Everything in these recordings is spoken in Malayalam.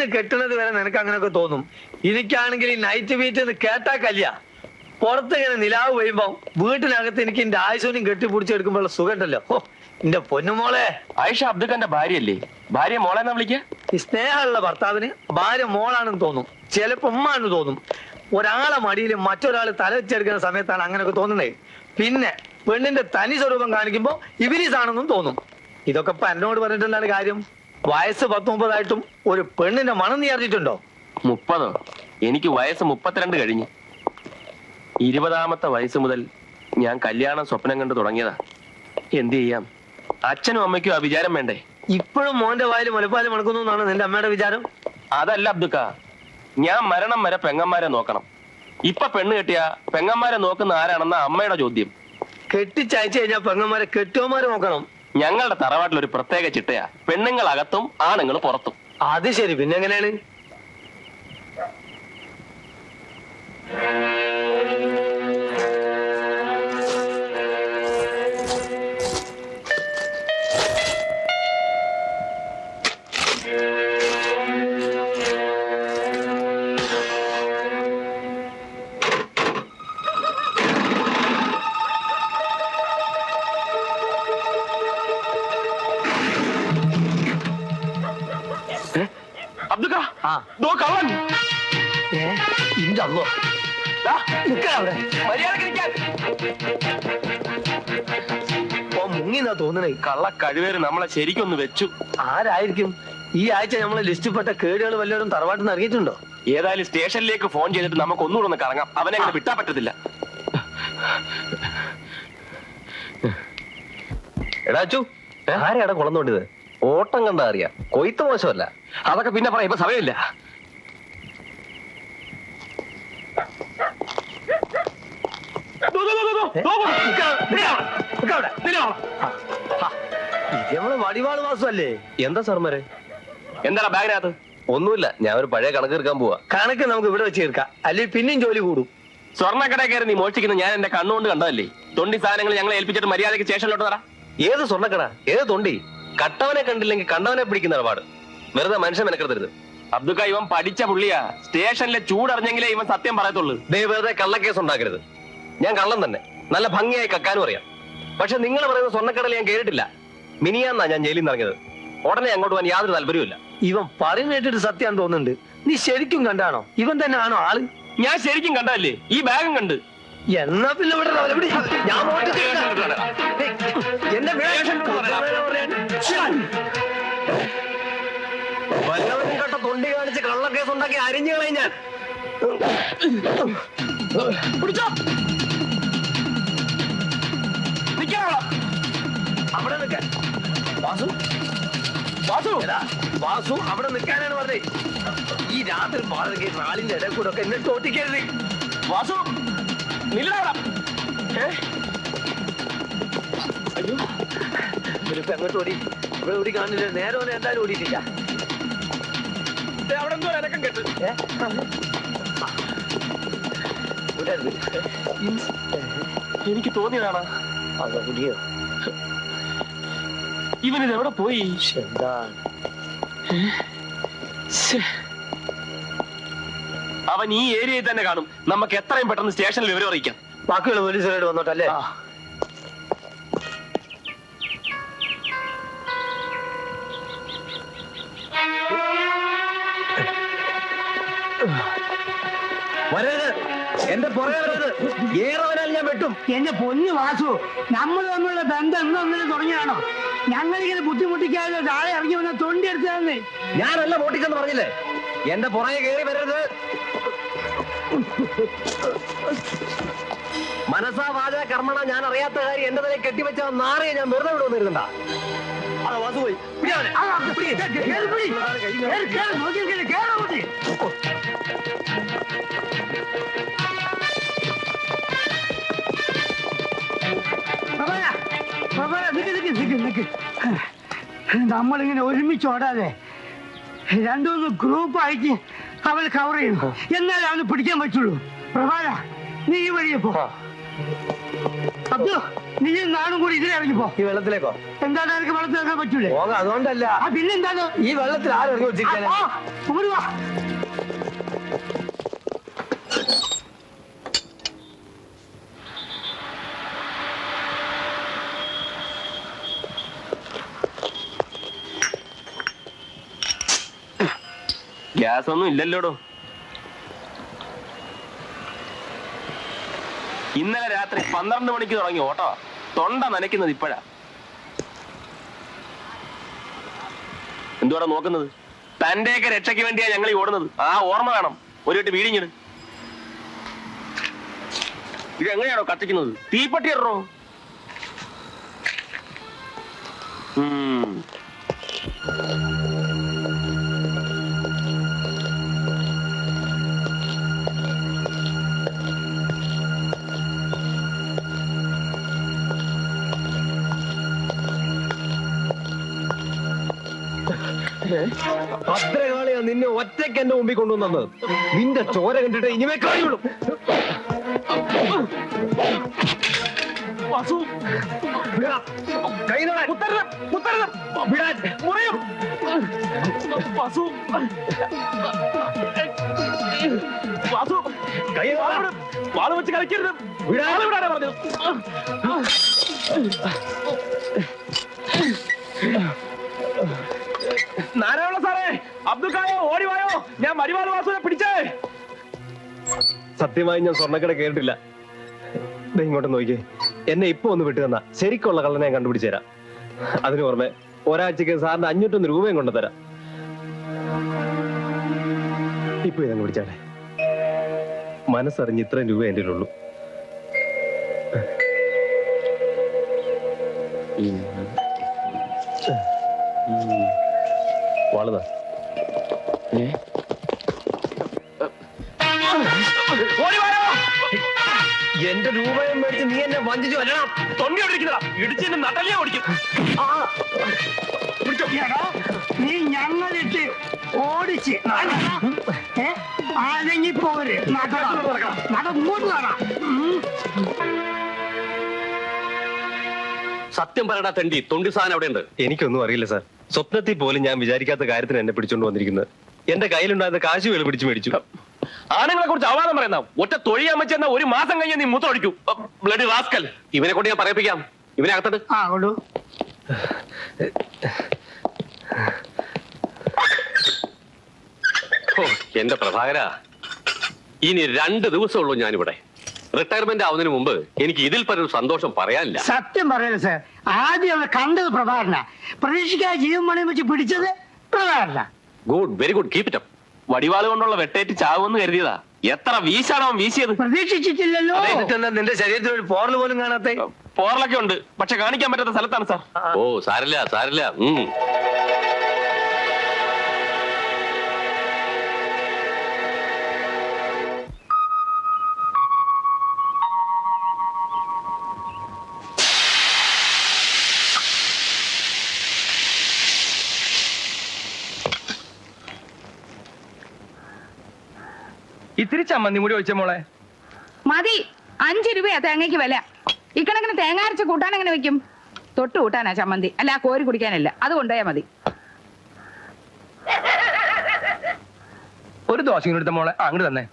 പെണ്ണ് കെട്ടുന്നത് വരെ നിനക്ക് അങ്ങനെയൊക്കെ തോന്നും. എനിക്കാണെങ്കിൽ ഈ നൈറ്റ് ബീറ്റ് കേട്ടാ കല്യ. പുറത്ത് ഇങ്ങനെ നിലാവ് വീഴുമ്പോ വീട്ടിനകത്ത് എനിക്ക് എന്റെ ആയുസോനും കെട്ടിപ്പിടിച്ചെടുക്കുമ്പോഴുള്ള സുഖം ഉണ്ടല്ലോ. ഓ എന്റെ പൊന്നുമോളെ. ആയിഷ അബ്ദുഖാന്റെ ഭാര്യയല്ലേ? ഭാര്യ മോളെന്നാ വിളിക്ക? ഈ സ്നേഹമുള്ള ഭർത്താവിന് ഭാര്യ മോളാണെന്ന് തോന്നും, ചിലപ്പോ ഉമ്മാണെന്ന് തോന്നും. ഒരാളെ മടിയിൽ മറ്റൊരാൾ തല വെച്ചെടുക്കുന്ന സമയത്താണ് അങ്ങനെയൊക്കെ തോന്നുന്നത്. പിന്നെ പെണ്ണിന്റെ തനി സ്വരൂപം കാണിക്കുമ്പോ ഇവരീസാണെന്നും തോന്നും. ഇതൊക്കെ ഇപ്പൊ എന്നോട് പറഞ്ഞിട്ടുള്ള കാര്യം. വയസ്സ് 19 ഒരു പെണ്ണിന്റെ മണം നീ അറിഞ്ഞിട്ടുണ്ടോ? 30? എനിക്ക് വയസ്സ് 32 കഴിഞ്ഞു. 20ാമത്തെ വയസ്സ് മുതൽ ഞാൻ കല്യാണം സ്വപ്നം കണ്ടു തുടങ്ങിയതാ. എന്ത് ചെയ്യാം, അച്ഛനും അമ്മയ്ക്കും ആ വിചാരം വേണ്ടേ? ഇപ്പോഴും മോന്റെ വായിൽ മുലപ്പാല് മണക്കുന്നു എന്നാണ് നിന്റെ അമ്മയുടെ വിചാരം? അതല്ല അബ്ദുക്ക, ഞാൻ മരണം വരെ പെങ്ങന്മാരെ നോക്കണം. ഇപ്പൊ പെണ്ണ് കെട്ടിയ പെങ്ങന്മാരെ നോക്കുന്ന ആരാണെന്ന അമ്മയുടെ ചോദ്യം. കെട്ടിച്ചയച്ചു കഴിഞ്ഞാൽ പെങ്ങന്മാരെ കെട്ടിയോമാരെ നോക്കണം. ഞങ്ങളുടെ തറവാട്ടിലൊരു പ്രത്യേക ചിട്ടയാ, പെണ്ണുങ്ങൾ അകത്തും ആണുങ്ങൾ പുറത്തും. അത് ശരി, പിന്നെ എങ്ങനെയാണ്? മുങ്ങിന്നാ തോന്നണേ. കള്ള കഴിവേര് നമ്മളെ ശരിക്കൊന്ന് വെച്ചു. ആരായിരിക്കും? ഈ ആഴ്ച നമ്മളെ ലിസ്റ്റിൽപ്പെട്ട കേടുകൾ വല്ലവരും തറവാട്ടിൽ നിന്ന് ഇറങ്ങിയിട്ടുണ്ടോ? ഏതായാലും സ്റ്റേഷനിലേക്ക് ഫോൺ ചെയ്തിട്ട് നമുക്ക് ഒന്നുകൂടെ ഒന്ന് കറങ്ങാം. അവനെ അങ്ങനെ വിട്ടാ പറ്റത്തില്ല. എടാ അച്ചു, ആരെയാടാ കുളം തോണ്ടിയത്? ഓട്ടം കണ്ടാ അറിയാം, കൊയ്ത്ത് മോശമല്ല. അതൊക്കെ പിന്നെ പറയാം, ഇപ്പൊ സമയമില്ല. വടിവാള് വാസല്ലേ? എന്താ സാർമാരെ? എന്താ ബാഗിനകത്ത്? ഒന്നുമില്ല, ഞാൻ ഒരു പഴയ കണക്ക് തീർക്കാൻ പോവാ. കണക്ക് നമുക്ക് ഇവിടെ വെച്ച് തീർക്കാം, അല്ലെങ്കിൽ പിന്നെയും ജോലി കൂടും. സ്വർണ്ണക്കട കയറി നീ മോഷ്ടിക്കുന്ന ഞാൻ എന്റെ കണ്ണുകൊണ്ട് കണ്ടതല്ലേ? തൊണ്ടി സാധനങ്ങൾ ഞങ്ങളെ ഏൽപ്പിച്ചിട്ട് മര്യാദയ്ക്ക് സ്റ്റേഷനിലോട്ട് തരാം. ഏത് സ്വർണ്ണക്കട, ഏത് തൊണ്ടി? കട്ടവനെ കണ്ടില്ലെങ്കിൽ കണ്ടവനെ പിടിക്കുന്ന ഇടപാട്. വെറുതെ മനുഷ്യൻ മെനക്കെടുത്തരുത്. അബ്ദുക്ക, ഇവൻ പഠിച്ച പുള്ളിയാ. സ്റ്റേഷനിലെ ചൂടറിഞ്ഞെങ്കിലേ ഇവൻ സത്യം പറയത്തുള്ളൂ. വെറുതെ കള്ളക്കേസ് ഉണ്ടാക്കരുത്. ഞാൻ കള്ളം തന്നെ, നല്ല ഭംഗിയായി കക്കാനും അറിയാം. പക്ഷെ നിങ്ങൾ പറയുന്ന സ്വർണ്ണക്കടയിൽ ഞാൻ കേട്ടിട്ടില്ല. മിനിയാന്നാ ഞാൻ ജയിലിൽ നിന്ന് ഇറങ്ങിയത്. ഉടനെ അങ്ങോട്ട് പോകാൻ യാതൊരു താല്പര്യമില്ല. ഇവൻ പറയുന്നേട്ടിട്ട് സത്യം തോന്നുന്നുണ്ട്. നീ ശരിക്കും കണ്ടാണോ? ഇവൻ തന്നെ ആണോ ആള്? ഞാൻ ശരിക്കും കണ്ടതല്ലേ, ഈ ബാഗും കണ്ട്. എന്നാ പിന്നെ ഇവിടെ ഞാൻ വല്ലവരും കണ്ട തൊണ്ടി കാണിച്ച് കള്ളക്കേസ് ഉണ്ടാക്കി അരിഞ്ഞു കളയും ഞാൻ. അവിടെ നിൽക്കാൻ വാസു, വാസു വാസു അവിടെ നിൽക്കാനാണ് പറഞ്ഞേ. ഈ രാത്രി പാടൊക്കെ നാളിന്റെ ഇടയിൽ കൂടെ ഒക്കെ എന്നെ തോട്ടിക്കരുത്. വാസു നില്ലാടാ. അയ്യോ, ഇവരിപ്പോ അങ്ങോട്ട് ഓടി. ഇവിടെ ഓടി കാണില്ല. നേരെ ഓനെ എന്തായാലും ഓടിയിട്ടില്ല. അവിടെ എന്തോ അനക്കം കേട്ട്. എനിക്ക് തോന്നിയതാണ്. അതാ പുതിയോ? ഇവനിത് എവിടെ പോയി? അവൻ ഈ ഏരിയയിൽ തന്നെ കാണും. നമുക്ക് എത്രയും പെട്ടെന്ന് സ്റ്റേഷനിൽ വിവരം അറിയിക്കാം. ബാക്കിയുള്ള പോലീസുകാരോട് വന്നോട്ടല്ലേ? വരരുത്, എന്റെ പുറകെ വരരുത്. ഏറവനാൽ ഞാൻ വെട്ടും. എന്റെ പൊന്നു വാസു, നമ്മൾ തമ്മിലുള്ള ബന്ധം ഇന്നൊന്നിനും തുടങ്ങിയാണോ? ഞങ്ങളിങ്ങനെ ബുദ്ധിമുട്ടിക്കാതെ താഴെ ഇറങ്ങി വന്ന തൊണ്ടി എടുത്തതെന്ന്. ഞാനല്ല പൊട്ടിച്ചെന്ന് പറഞ്ഞില്ലേ? എന്റെ പുറകെ കയറി വരരുത്. മനസാ വാച കർമ്മണ ഞാൻ അറിയാത്ത കാര്യം എന്റെ തലയിൽ കെട്ടിവെച്ച നാറിയെ ഞാൻ വെറുതെ വിടുവന്നിരുന്നുണ്ടാ. വാസു പോയി. നമ്മളിങ്ങനെ ഒരുമിച്ച് ഓടാതെ രണ്ടുമൂന്ന് ഗ്രൂപ്പ് ആയിട്ട് അവൾ കവർ ചെയ്യും. എന്നാലും അവന് പിടിക്കാൻ പറ്റുള്ളൂ. പ്രഭാര, നീ ഈ വഴിയെ പോ. അബ്ദു, നീ നാടും കൂടി ഇതിലിറങ്ങിപ്പോ. ഈ വെള്ളത്തിലേക്കോ? എന്താണ് എനിക്ക് വെള്ളത്തിൽ ഇറങ്ങാൻ പറ്റൂലേ? പോകാം, അതുകൊണ്ടല്ല. പിന്നെന്താണ് ഈ വെള്ളത്തിൽ ആരും വെച്ചിരിക്കാൻ? വാ. ഗ്യാസ് ഒന്നും ഇല്ലല്ലോടോ. ഇന്നലെ രാത്രി 12 മണിക്ക് തുടങ്ങി ഓട്ടോ. തൊണ്ട നനയ്ക്കുന്നത് ഇപ്പോഴാ. എന്തുവാടാ നോക്കുന്നത്? തന്റെയൊക്കെ രക്ഷയ്ക്ക് വേണ്ടിയാ ഞങ്ങൾ ഈ ഓടുന്നത്. ആ ഓർമ്മ വേണം. ഒരു വീട്ട് വീടിഞ്ഞിട്. ഇത് എങ്ങനെയാണോ കത്തിക്കുന്നത്? തീപ്പട്ടി ഇടറോ? ഭദ്രകാളിയാ നിന്നെ ഒറ്റയ്ക്ക് എന്റെ മുമ്പിൽ കൊണ്ടുവന്നത്. നിന്റെ ചോര കണ്ടിട്ട് ഇനിമേ കഴിയുള്ളൂ. വാള് വെച്ച് കളിക്കരുത്. വിടാതെ പറഞ്ഞു. നാരായണ സാറേ, അബ്ദുൽ കായോ ഓടിവായോ, ഞാൻ മരിവാൾ വാസുവിനെ പിടിച്ചേ. സത്യമായി ഞാൻ സ്വർണ്ണക്കട കേട്ടിട്ടില്ല. ഇങ്ങോട്ട് നോക്കിയേ, എന്നെ ഇപ്പൊ ഒന്ന് വിട്ടു തന്നാ ശരിക്കുള്ള കള്ളനെ ഞാൻ കണ്ടുപിടിച്ചു തരാം. അതിന് പുറമെ ഒരാഴ്ചക്ക് സാറിന് 501 രൂപയും കൊണ്ടുതരാം. ഇപ്പൊ ഇതങ്ങ് പിടിച്ചാട്ടെ. മനസ്സറിഞ്ഞ് ഇത്രയും രൂപ എന്റെ ഉള്ളൂ. വാളുതാ. എന്റെ രൂപയും മേടിച്ച് നീ എന്നെ വഞ്ചിച്ചു വരണം. തൊണ്ടിയോടിരിക്കുന്നതാ, ഇടിച്ച് എന്നെ നട്ടലിയാ ഓടിക്കും. നീ ഞങ്ങളിട്ട് ഓടിച്ച് അല്ലെങ്കിൽ പോര്. ഇങ്ങോട്ട് കാണാം. സത്യം പറയടാ തെണ്ടി, തൊണ്ടി സാധനം അവിടെ ഉണ്ട്. എനിക്കൊന്നും അറിയില്ല സാർ. സ്വപ്നത്തിൽ പോലും ഞാൻ വിചാരിക്കാത്ത കാര്യത്തിന് എന്നെ പിടിച്ചോണ്ട് വന്നിരിക്കുന്നത്. എന്റെ കയ്യിലുണ്ടായിരുന്ന കാശ് വേള് പിടിച്ചു മേടിച്ചു. ആണുങ്ങളെ കുറിച്ച് അവാദം പറയുന്ന ഒറ്റ തൊഴിയാൻ വെച്ചെന്ന 1 മാസം കഴിഞ്ഞ് നീ മൂത്തൊഴിക്കൂ. Bloody rascal. ഇവനെ കൊണ്ട് ഞാൻ പറയിപ്പിക്കാം. ഇവനെ അകത്തട്ട്. കൊണ്ടു. എന്റെ പ്രഭാകര, ഇനി 2 ദിവസമുള്ളൂ ഞാനിവിടെ. റിട്ടയർമെന്റ് ആവുന്നതിന് മുമ്പ് എനിക്ക് ഇതിൽ പരൊരു സന്തോഷം പറയാനില്ല. സത്യം പറയല്ലേ സാർ, ആദ്യം അവനെ കണ്ടത് പ്രഭാകരന. പ്രതീക്ഷിക്കാതെ ജീവൻ പണയം വെച്ച് പിടിച്ചത് പ്രഭാകരന. Good, very good, keep it up. വടിവാള് കൊണ്ടുള്ള വെട്ടേറ്റ് ചാവുമെന്ന് കരുതിയതാ. എത്ര വീശാണോ വീശിയത്? പ്രതീക്ഷിച്ചിട്ടില്ലല്ലോ. നിന്റെ ശരീരത്തിൽ ഒരു പോറൽ പോലും കാണാത്ത? പോറലൊക്കെ ഉണ്ട്, പക്ഷെ കാണിക്കാൻ പറ്റാത്ത സ്ഥലത്താണ് സാർ. ഓ സാരില്ല സാരില്ല. ഇത്തിരി ചമ്മന്തി കൂടി ഒഴിച്ച മോളെ. മതി. 5 രൂപയാ തേങ്ങയ്ക്ക് വില. ഇക്കണക്കിന് തേങ്ങ അരച്ച് കൂട്ടാൻ എങ്ങനെ വെക്കും? തൊട്ട് കൂട്ടാനാ ചമ്മന്തി, അല്ല കോരി കുടിക്കാനല്ല. അത് കൊണ്ടുപോയാ മതി. ഒരു ദോശ എടുത്ത മോളെ, അങ്ങോട്ട് തന്നെ.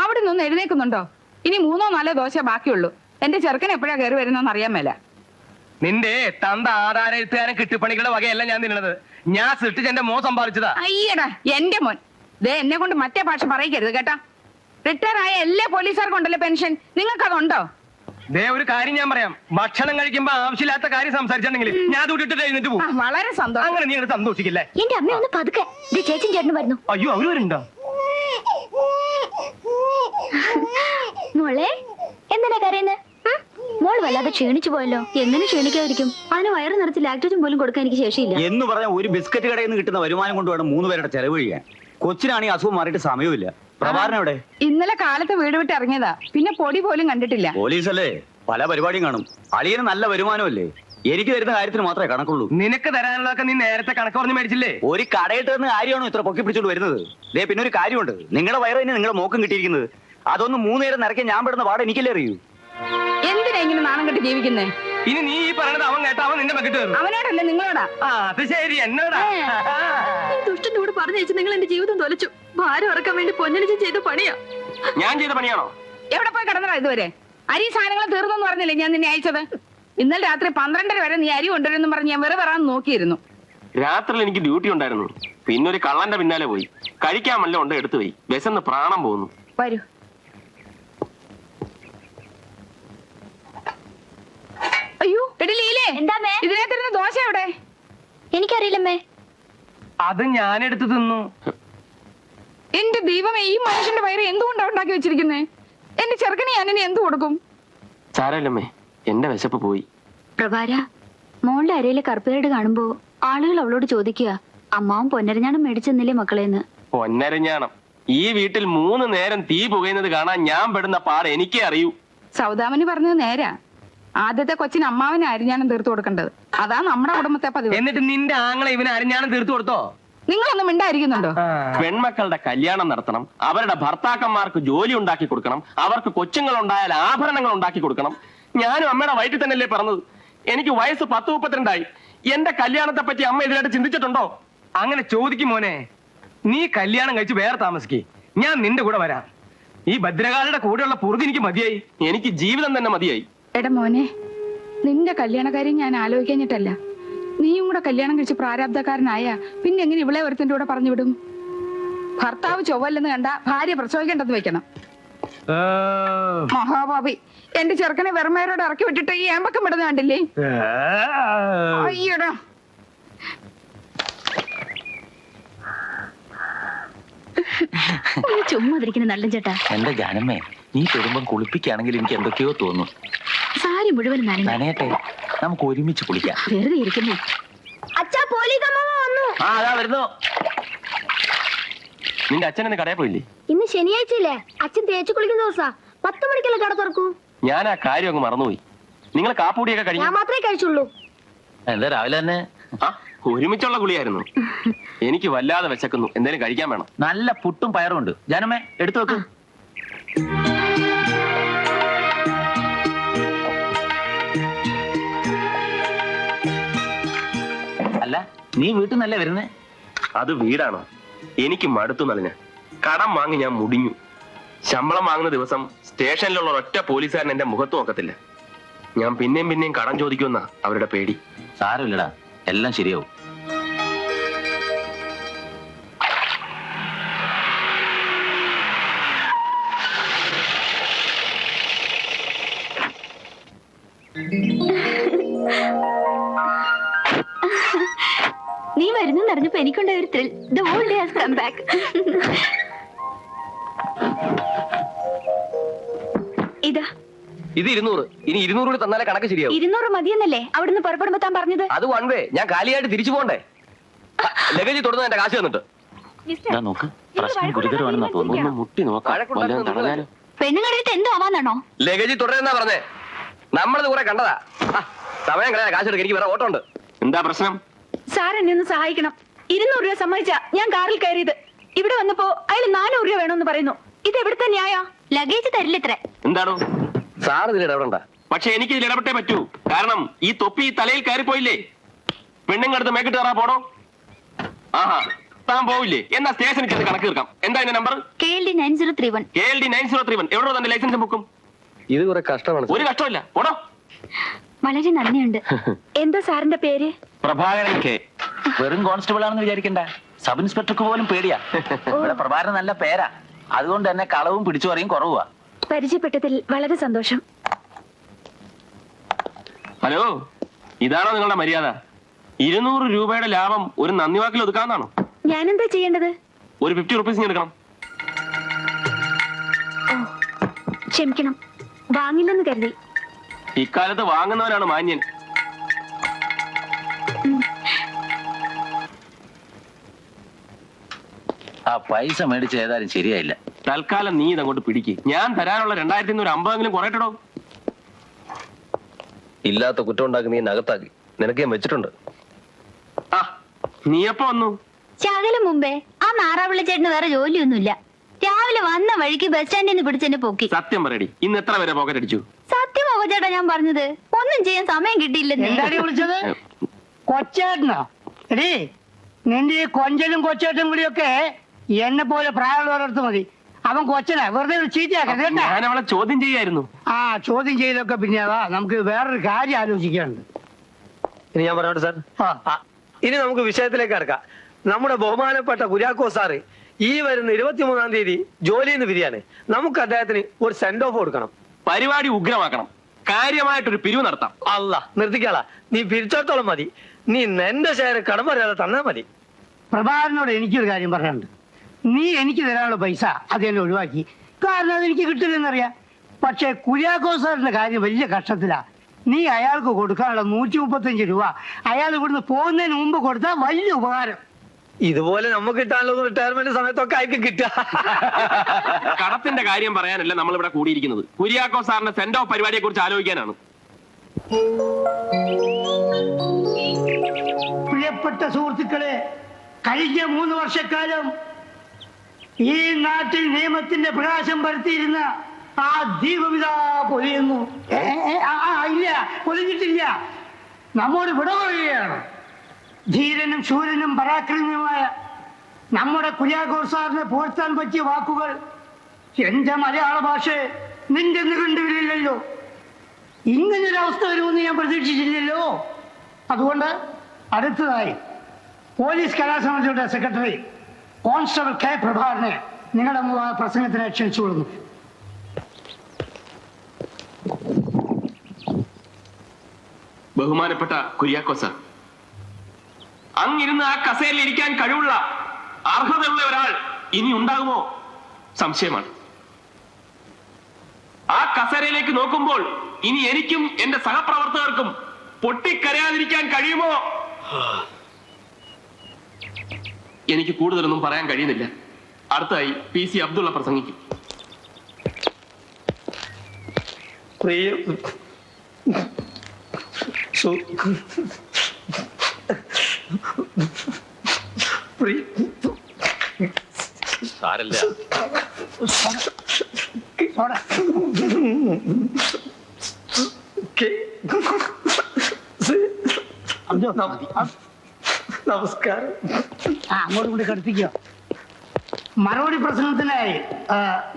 അവിടെ നിന്ന് എഴുന്നേക്കുന്നുണ്ടോ? ഇനി 3 4 ദോശ ബാക്കിയുള്ളൂ. എന്റെ ചെറുക്കൻ എപ്പോഴാ കയറി വരുന്നോന്ന് അറിയാൻ മേല. നിന്റെ തന്ത ആധാര എഴുത്തുകാരൻ കിട്ടുപണികളുടെ വകയല്ല ഞാൻ തിന്നണത്. ഞാൻ സൃഷ്ടിച്ച് എന്റെ മോൻ സമ്പാദിച്ചതാ. അയ്യടാ എന്റെ മോൻ. ദേ എന്നെ കൊണ്ട് മറ്റേ ഭാഷ പറയിക്കരുത് കേട്ടാ. റിട്ടയർ ആയ എല്ലാ പോലീസുകാർക്കും ഉണ്ടല്ലോ പെൻഷൻ, നിങ്ങൾക്ക് അതുണ്ടോ? ദേ ഒരു കാര്യം ഞാൻ പറയാം, ഭക്ഷണം കഴിക്കുമ്പോ ആവശ്യമില്ലാത്ത കാര്യം സംസാരിച്ചിട്ടുണ്ടെങ്കിൽ ഞാൻ വിട്ടിട്ട് എഴുന്നിട്ട് പോകും. വളരെ സന്തോഷം. അങ്ങനെ നീ അങ്ങനെ സന്തോഷിക്കില്ലേ? എന്റെ അമ്മ ഒന്ന് പതുക്കെ. ചേച്ചൻ ചേട്ടന് വരുന്നു. അയ്യോ, അവര് വരുന്നുണ്ടോ? മോളെ എന്തിനാ കരയുന്നത്? മോൾ വല്ലാതെ ക്ഷീണിച്ചു പോയല്ലോ. എങ്ങനെ ക്ഷീണിക്കാതിരിക്കും? അതിന് വയറ് നിറച്ച് ലാക്ടോജൻ പോലും കൊടുക്കാൻ എനിക്ക് ശേഷിയില്ല. എന്ന് പറഞ്ഞാൽ ഒരു ബിസ്ക്കറ്റ് കടയിൽ നിന്ന് കിട്ടുന്ന വരുമാനം കൊണ്ട് വേണം 3 പേരുടെ ചെലവ് ചെയ്യാൻ. കൊച്ചിനാണെങ്കിൽ അസുഖം മാറിയിട്ട് സമയമില്ല. പ്രഭാകരൻ എവിടെ? ഇന്നലെ കാലത്ത് വീട് വിട്ട് ഇറങ്ങിയതാ, പിന്നെ പൊടി പോലും കണ്ടിട്ടില്ല. പോലീസല്ലേ, പല പരിപാടിയും കാണും. അളിയന് നല്ല വരുമാനമല്ലേ. എനിക്ക് തരുന്ന കാര്യത്തിന് മാത്രമേ കണക്കുള്ളൂ. നിനക്ക് തരാനുള്ളതൊക്കെ നീ നേരത്തെ കണക്ക് പറഞ്ഞ് മേടിച്ചില്ലേ? ഒരു കടയിട്ട് തരുന്ന കാര്യമാണോ ഇത്ര പൊക്കി പിടിച്ചോണ്ട് വരുന്നത്? ദേ പിന്നെ ഒരു കാര്യമുണ്ട്, നിങ്ങളുടെ വയറ് തന്നെ നിങ്ങളുടെ മോക്കും കിട്ടിയിരിക്കുന്നത്. അതൊന്ന് 3 നേരം നിറയ്ക്കാൻ ഞാൻ പെടുന്ന പാട് എനിക്കല്ലേ അറിയൂ. എന്തിനാ ഇങ്ങനെ നാണം കെട്ട് ജീവിക്കുന്നേ? ഇനി നീ ഈ പറയണത് അവൻ കേട്ട അവൻ നിന്റെ മക്കിട്ട് കയറും. അവനോടല്ലേ നിങ്ങളോടാ? ആ അത് ശരി, എന്നോടാ. ഈ ദുഷ്ടനോട് പറഞ്ഞയച്ച് നിങ്ങൾ എന്റെ ജീവിതം തൊലച്ചു. ഭാരം ഇറക്കാൻ വേണ്ടി പൊന്നണിച്ച് ചെയ്ത പണിയാ. ഞാൻ ചെയ്ത പണിയാണോ? എവിടെ പോയി കിടന്നടാ ഇതുവരെ? അരി സാധനങ്ങൾ തീർന്നെന്ന് പറഞ്ഞില്ലേ ഞാൻ നിന്നെ അയച്ചത്? ഇന്നലെ രാത്രി 12:30 വരെ നീ അരി കൊണ്ടുവരുന്നു പറഞ്ഞ് ഞാൻ വെറുതെ വരാൻ നോക്കിയിരുന്നു. രാത്രിയിൽ എനിക്ക് ഡ്യൂട്ടി ഉണ്ടായിരുന്നു. പിന്നെ ഒരു കള്ളന്റെ പിന്നാലെ പോയി. കഴിക്കാൻ വല്ല ഉണ്ട് എടുത്തു പോയി. വിശന്ന് പ്രാണം പോകുന്നു. വരൂ. അയ്യോ എടിലീലേ, എന്താമേ? ഇതിനകത്തിരുന്ന ദോശ എവിടെ? എനിക്കറിയില്ലമ്മേ. അത് ഞാൻ എടുത്ത് തിന്നു. എന്റെ ദൈവമേ, ഈ മനുഷ്യന്റെ വയറ് എന്തുകൊണ്ടാ ഉണ്ടാക്കി വെച്ചിരിക്കുന്നേ? എന്റെ ചെറുക്കനെ ഞാൻ ഇനി എന്ത് കൊടുക്കും? സാരമില്ലമ്മേ, എന്റെ വിശപ്പ് പോയി. പ്രഭാര, മോളുടെ അരയിലെ കറുപ്പേട് കാണുമ്പോ ആളുകൾ അവളോട് ചോദിക്കുക, അമ്മാവും പൊന്നരഞ്ഞാണം മേടിച്ചെന്നില്ലേ മക്കളേന്ന്. പൊന്നരഞ്ഞാണം. ഈ വീട്ടിൽ 3 നേരം തീ പുകയുന്നത് കാണാൻ ഞാൻ പെടുന്ന പാട് എനിക്കേ അറിയൂ. സൗദാമനി പറഞ്ഞത് നേരാ. ആദ്യത്തെ കൊച്ചിന് അമ്മാവനെ അരിഞ്ഞാണം തീർത്തു കൊടുക്കേണ്ടത്. അതാ നമ്മുടെ കുടുംബത്തെ പതിവ്. എന്നിട്ട് നിന്റെ ആങ്ങളെ ഇവന് അരിഞ്ഞാണം തീർത്തു കൊടുത്തോ? നിങ്ങളൊന്നും മിണ്ടായിരിക്കുന്നുണ്ടോ? പെൺമക്കളുടെ കല്യാണം നടത്തണം, അവരുടെ ഭർത്താക്കന്മാർക്ക് ജോലി ഉണ്ടാക്കി കൊടുക്കണം, അവർക്ക് കൊച്ചുങ്ങൾ ഉണ്ടായാൽ ആഭരണങ്ങൾ ഉണ്ടാക്കി കൊടുക്കണം. ഞാനും അമ്മയുടെ വയറ്റിൽ തന്നെയല്ലേ പറഞ്ഞത്. എനിക്ക് വയസ്സ് 10-32 എന്റെ കല്യാണത്തെ പറ്റി അമ്മ ഇതിലായിട്ട് ചിന്തിച്ചിട്ടുണ്ടോ? അങ്ങനെ ചോദിക്കും മോനെ. നീ കല്യാണം കഴിച്ച് വേറെ താമസിക്കേ, ഞാൻ നിന്റെ കൂടെ വരാം. ഈ ഭദ്രകാളിയുടെ കൂടെയുള്ള പുറത്ത് എനിക്ക് മതിയായി. എനിക്ക് ജീവിതം തന്നെ മതിയായി. എടാ മോനെ, നിന്റെ കല്യാണക്കാര്യം ഞാൻ ആലോചിക്കഞ്ഞിട്ടല്ല. നീയും കൂടെ കല്യാണം കഴിച്ച് പ്രാരാബ്ധക്കാരനായ പിന്നെ എങ്ങനെ ഇവളെ ഒരുത്തിന്റെ കൂടെ പറഞ്ഞു വിടും? ഭർത്താവ് ചൊവ്വല്ലെന്ന് കണ്ട ഭാര്യ പ്രസവിക്കേണ്ടത് വെക്കണം. മഹാഭാവി, എന്റെ ചെറുക്കനെ വെറുമേരോട് ഇറക്കി വിട്ടിട്ട് ഈ ഏമ്പക്കം വിടുന്ന കണ്ടില്ലേ? അയ്യടാ, ചുമ്മാതിരിക്കുന്ന നല്ല ചേട്ടാ. എന്റെ ജാനമ്മേ, നീ പെടുമ്പം കുളിപ്പിക്കുകയാണെങ്കിൽ എനിക്ക് എന്തൊക്കെയോ തോന്നുന്നു. സാരി മുഴുവൻ നനയട്ടെ, നമുക്ക് ഒരുമിച്ച് കുളിക്കാം. വെറുതെ ഇരിക്കുന്നേ. അച്ഛാ, പോലീസ് വന്നു. ആ അതാ വരുന്നു. നിന്റെ അച്ഛനെന്ന് കടയിൽ പോയില്ലേ? ഇന്ന് ശനിയാഴ്ചയില്ലേ, അച്ഛൻ തേച്ചു കുളിക്കുന്ന ദിവസാ. 10 മണിക്കല്ലേ കട തുറക്കൂ. ഞാൻ ആ കാര്യം അങ്ങ് മറന്നുപോയി. നിങ്ങൾ കാപ്പൂടിയൊക്കെ കഴിഞ്ഞു? ഞാൻ മാത്രമേ കഴിച്ചുള്ളൂ. എന്താ രാവിലെ തന്നെ? ആ ഒരുമിച്ചുള്ള കുളിയായിരുന്നു. എനിക്ക് വല്ലാതെ വിശക്കുന്നു, എന്തേലും കഴിക്കാൻ വേണം. നല്ല പുട്ടും പയറും ഉണ്ട്. ജാനമ്മേ, എടുത്തു വെക്ക്. അല്ല, നീ വീട്ടിൽ നിന്നല്ലേ വരുന്നേ? അത് വീടാണോ? എനിക്ക് മടുത്തു നളിഞ്ഞ. കടം വാങ്ങി ഞാൻ മുടിഞ്ഞു. ശമ്പളം വാങ്ങുന്ന ദിവസം സ്റ്റേഷനിലുള്ള ഒറ്റ പോലീസുകാരൻ എന്റെ മുഖത്ത് നോക്കത്തില്ല. ഞാൻ പിന്നെയും പിന്നെയും കടം ചോദിക്കുമെന്നാ അവരുടെ പേടി. സാരമില്ലടാ, എല്ലാം ശരിയാവും. നീ വരുന്നെന്ന് അറിഞ്ഞപ്പോ എനിക്കുണ്ടായ ഒരു thrill. The whole day has come back. ഇതാ ഇത് 200. ഇനി 200 കൂടി തന്നാലേ കണക്ക് ശരിയാവും. 200 മതിയെന്നല്ലേ അവിടുന്ന് പുറപ്പെടുമ്പോ താൻ പറഞ്ഞത്? അത് 1 വേ. ഞാൻ കാലിയായിട്ട് തിരിച്ചു പോണ്ടേ? ലഗേജ് തുടർന്ന് എന്റെ കാശ് തന്നിട്ട്. ഇതാ നോക്ക്, പ്രശ്നം ഗുരുതരമാണെന്നാ തോന്നുന്നു. ഒന്ന് മുട്ടി നോക്കാം, വല്ലതും തടഞ്ഞാലോ? പെണ്ണുങ്ങളുടെ എന്തോ ആവാന്നാണോ? ലഗേജ് തുടരുന്നാ പറഞ്ഞേ. നമ്മളത് കുറെ കണ്ടതാ. സമയം കളയാ, കാശ് എടുക്ക. എനിക്ക് വേറെ ഓട്ടോ ഉണ്ട്. എന്താ പ്രശ്നം? സാർ എന്നെ ഒന്ന് സഹായിക്കണം. 200 രൂപ സമ്മതിച്ചാ ഞാൻ കാറിൽ കയറിയത്. ഇവിടെ വന്നപ്പോ അയാൾ 400 രൂപ വേണമെന്ന് പറയുന്നു. ഇത് എവിടുത്തെ ന്യായ? ലഗേജ് തരില്ലത്രേ. എന്താണോ സാർ ഇതിൽ ഇടപെടണ്ട. പക്ഷെ എനിക്ക് ഇതിൽ ഇടപെട്ടേ പറ്റൂ. കാരണം ഈ തൊപ്പി തലയിൽ കയറിപ്പോയില്ലേ? പെണ്ണുങ്ങടുത്ത് മേക്കിട്ട് കയറാ പോടോ. ആഹാ, താൻ പോവില്ലേ? എന്നാ സ്റ്റേഷനിൽ ചെന്ന് കണക്ക് തീർക്കാം. എന്താ എന്റെ നമ്പർ? KLD 9031. KLD 9031. എവിടെ തന്റെ ലൈസൻസും ബുക്കും? ഇത് കുറെ കഷ്ടമാണ്. ഒരു കഷ്ടമില്ല, പോടോ. വളരെ നന്ദിയുണ്ട്. എന്താ സാറിന്റെ പേര്? പ്രഭാകരൻ കെ. വെറും കോൺസ്റ്റബിൾ ആണെന്ന് വിചാരിക്കണ്ട, സബ് ഇൻസ്പെക്ടർക്ക് പോലും പേടിയാ. ഇവിടെ പ്രഭാകരൻ നല്ല പേരാ, അതുകൊണ്ട് തന്നെ കളവും പിടിച്ചു പറയും കുറവാ. പരിചയപ്പെട്ടതിൽ വളരെ സന്തോഷം. ഹലോ, ഇതാണോ നിങ്ങളുടെ മര്യാദ? 200 രൂപയുടെ ലാഭം ഒരു നന്ദി വാക്കിൽ ഒതുക്കാവുന്നതാണോ? ഞാനെന്താ ചെയ്യേണ്ടത്? ഒരു 50 റുപ്പീസ് എടുക്കണം. ക്ഷമിക്കണം, വാങ്ങില്ലെന്ന് കരുതി. ഇക്കാലത്ത് വാങ്ങുന്നവരാണ് മാന്യൻ. ആ പൈസ മേടിച്ച് ഏതായാലും ശരിയായില്ല. തൽക്കാലം നീ ഇതങ്ങോട്ട് പിടിക്ക്. ഞാൻ തരാനുള്ള 2550 കുറയട്ടോ. ഇല്ലാത്ത കുറ്റം ഉണ്ടാക്കി നീ നകത്താക്കി. നിനക്ക് ഞാൻ വെച്ചിട്ടുണ്ട്. ആ, നീ എപ്പോ വന്നു? ശകലം മുമ്പേ. ആ നാറാവിള്ള ചേട്ടന് വേറെ ജോലിയൊന്നുമില്ല. രാവിലെ വന്ന വഴിക്ക് ബസ് സ്റ്റാൻഡിൽ നിന്ന് പിടിച്ചെന്നെ പോക്കി. സത്യം പറയടി, ഇന്ന് എത്ര പേരെ പോക്കറ്റ് അടിച്ചു? സത്യമാവോ ചേട്ടാ ഞാൻ പറഞ്ഞത്? ഒന്നും ചെയ്യാൻ സമയം കിട്ടിയില്ലെന്നേ. എന്താടി വിളിച്ചത്? കൊച്ചേട്ടനോ? എടീ, നിന്റെ ഈ കൊഞ്ചലും കൊച്ചേട്ടനും കൂടിയൊക്കെ എന്നെ പോലെ പ്രായമുള്ളവരടുത്ത് മതി. അവൻ കൊച്ചനാ, വെറുതെ ചീത്തയാക്കരുത് കേട്ടാ. ഞാൻ അവളെ ചോദ്യം ചെയ്യായിരുന്നു. ആ ചോദ്യം ചെയ്തൊക്കെ പിന്നെ നമുക്ക് വേറൊരു കാര്യം ആലോചിക്കാനുണ്ട്. ഇനി ഞാൻ പറഞ്ഞോട്ടെ സാർ. ഇനി നമുക്ക് വിഷയത്തിലേക്ക് കിടക്കാം. നമ്മുടെ ബഹുമാനപ്പെട്ട കുര്യാക്കോസ് സാറ് ഈ വരുന്ന 23-ാം തീയതി ജോലിയിൽ നിന്ന് പിരിയാണ്. നമുക്ക് അദ്ദേഹത്തിന് ഒരു സെൻഡ് ഓഫ് കൊടുക്കണം. പരിപാടി ഉഗ്രമാക്കണം. കാര്യമായിട്ടൊരു പിരിവ് നടത്താം. അല്ല, നിർത്തിക്കാളാ. നീ പിരിച്ചോടത്തോളം മതി. നീ നിന്റെ ഷെയർ കടം പറയാതെ തന്നാ മതി. പ്രഭാകരനോട് എനിക്കൊരു കാര്യം പറയാനുണ്ട്. നീ എനിക്ക് തരാനുള്ള പൈസ അത് എന്നെ ഒഴിവാക്കി. കാരണം അതെനിക്ക് കിട്ടില്ലെന്നറിയാം. പക്ഷെ കുര്യാക്കോസ് സാറിന്റെ കാര്യം വലിയ കഷ്ടത്തിലാ. നീ അയാൾക്ക് കൊടുക്കാനുള്ള 135 രൂപ അയാൾ ഇവിടുന്ന് പോകുന്നതിന് മുമ്പ് കൊടുത്താൽ വലിയ ഉപകാരം. ഇതുപോലെ നമുക്ക് കിട്ടാനുള്ള റിട്ടയർമെന്റ് സമയത്തൊക്കെ ആയിരിക്കും കിട്ടുക. കടത്തിന്റെ കാര്യം പറയാനല്ല നമ്മൾ ഇവിടെ കൂടിയിരിക്കുന്നത്. കുര്യാക്കോ സാറിന്റെ സെൻഡ് ഓഫ് പരിപാടിയെ കുറിച്ച് ആലോചിക്കാനാണ്. പ്രിയപ്പെട്ട സുഹൃത്തുക്കളെ, കഴിഞ്ഞ 3 വർഷക്കാലം ഈ നാട്ടിൽ നിയമത്തിന്റെ പ്രകാശം പരത്തിയിരുന്ന ആ ദീപവിതാ പൊലിയുന്നു. ഇല്ല, പൊലിഞ്ഞിട്ടില്ല. നമ്മോട് വിട പറയുകയാണ്. ധീരനും ശൂരനും പരാക്രമിയുമായ നമ്മുടെ കുര്യാക്കോസ് സാറിനെ പോഴ്ത്താൻ പറ്റിയ വാക്കുകൾ എന്റെ മലയാള ഭാഷ നിന്റെ കണ്ടുവരില്ലല്ലോ. ഇങ്ങനൊരവസ്ഥ വരുമെന്ന് ഞാൻ പ്രതീക്ഷിച്ചില്ലല്ലോ. അതുകൊണ്ട് അടുത്തതായി പോലീസ് കലാസമിതിയുടെ സെക്രട്ടറി കോൺസ്റ്റബിൾ കെ പ്രഭാകരനെ നിങ്ങളുടെ പ്രസംഗത്തിന് ക്ഷണിച്ചുകൊള്ളുന്നു. ബഹുമാനപ്പെട്ട കുര്യാക്കോ സാർ, അങ്ങിരുന്ന് ആ കസേരയിൽ ഇരിക്കാൻ കഴിവുള്ള അർഹതയുള്ള ഒരാൾ ഇനി ഉണ്ടാകുമോ സംശയമാണ്. ആ കസേരയിലേക്ക് നോക്കുമ്പോൾ ഇനി എനിക്കും എന്റെ സഹപ്രവർത്തകർക്കും പൊട്ടിക്കരയാതിരിക്കാൻ കഴിയുമോ? എനിക്ക് കൂടുതലൊന്നും പറയാൻ കഴിയുന്നില്ല. അടുത്തായി PC അബ്ദുള്ള പ്രസംഗിക്കും. സാരല്ല. നമസ്കാരം. അങ്ങോട്ടും കൂടി കടുപ്പിക്കുക. മറുപടി പ്രസംഗത്തിനായി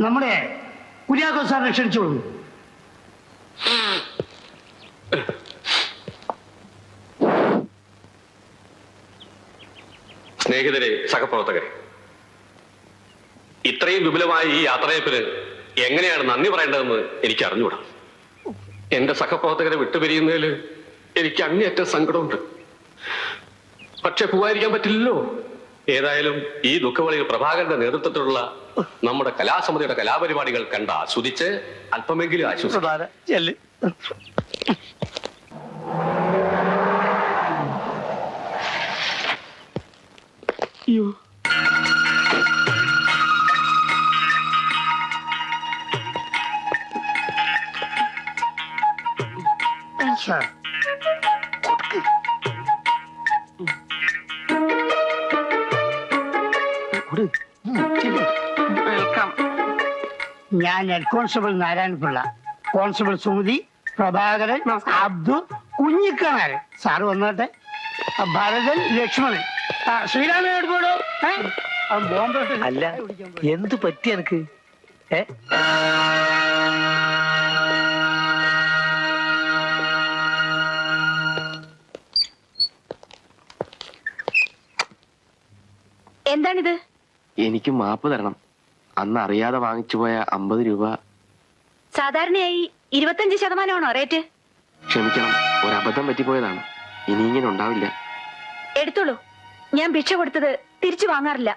നമ്മുടെ കുര്യാക്കോസ് സാറിനെ ക്ഷണിച്ചോളൂ. സ്നേഹിതരെ, സഹപ്രവർത്തകരെ, ഇത്രയും വിപുലമായ ഈ യാത്രയപ്പിന് എങ്ങനെയാണ് നന്ദി പറയേണ്ടതെന്ന് എനിക്ക് അറിഞ്ഞുകൂടാ. എന്റെ സഹപ്രവർത്തകരെ വിട്ടുപിരിയുന്നതിൽ എനിക്ക് അങ്ങേയറ്റം സങ്കടമുണ്ട്. പക്ഷെ പോവാതിരിക്കാൻ പറ്റില്ലല്ലോ. ഏതായാലും ഈ ദുഃഖവളിയിൽ പ്രഭാകരന്റെ നേതൃത്വത്തിലുള്ള നമ്മുടെ കലാസമിതിയുടെ കലാപരിപാടികൾ കണ്ട് ആസ്വദിച്ച് അല്പമെങ്കിലും ആശ്വസിക്കും. ഞാൻ head constable Narayanapillai, constable Sumathi, Prabhakaran, Abdu, Kunhikkanaran, sir വന്നോട്ടെ, ഭരതൻ, ലക്ഷ്മണൻ, ശ്രീരാമൻ എടുക്കോടോ. അല്ല, എന്ത് പറ്റി എനിക്ക്? എന്താണിത്? എനിക്ക് മാപ്പ് തരണം. അന്ന് അറിയാതെ വാങ്ങിച്ചു പോയ 50 രൂപ. സാധാരണയായി 25% റേറ്റ്. ക്ഷമിക്കണം, ഒരു അബദ്ധം പറ്റിപ്പോയതാണ്. ഇനി ഇങ്ങനെ ഉണ്ടാവില്ല. എടുത്തോളൂ. ഞാൻ ഭിക്ഷ കൊടുത്തത് തിരിച്ചു വാങ്ങാറില്ല.